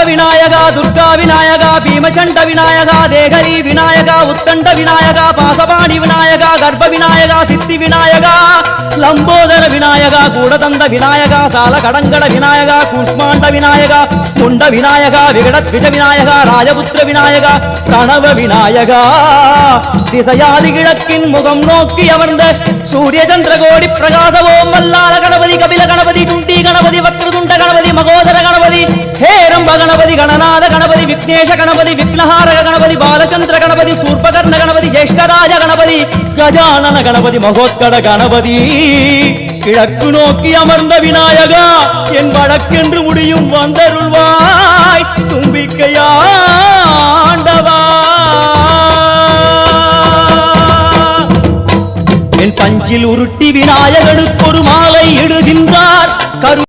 விநாயகா துர்கா விநாயகா பீமச்சண்ட விநாயகா தேகரி விநாயகா உத்தண்ட விநாயகா பாசபாணி விநாயகா கர்ப்ப விநாயகா சித்தி விநாயகா லம்போதர விநாயகா கூடதந்த விநாயகா சால கடங்கட விநாயகா கூஷ்மாண்ட விநாயகா முண்ட விநாயகா விகடத்விஜ விநாயகா ராஜபுத்திர விநாயகா கணவ விநாயகா திசையாதி கிழக்கின் முகம் நோக்கி அமர்ந்த சூரிய சந்திரகோடி பிரகாசவோம் வல்லால கணபதி கபில கணபதி குண்டி கணபதி வக்ரதுண்ட கணபதி மகோதர கணபதி ஹேரம்ப கணபதி கணநாத கணபதி விக்னேஷ கணபதி விக்னஹாரக கணபதி பாலச்சந்திர கணபதி சூர்பகர்ண கணபதி ஜேஷ்டராஜ கணபதி கஜானன கணபதி மகோத்கட கணபதி கிழக்கு நோக்கி அமர்ந்த விநாயகா என் வழக்கென்று முடியும் வந்தருள்வாய் தும்பிக்கையாண்டவா என் பஞ்சில் உருட்டி விநாயகனுக்கு ஒரு மாலை இடுகின்றார் கரு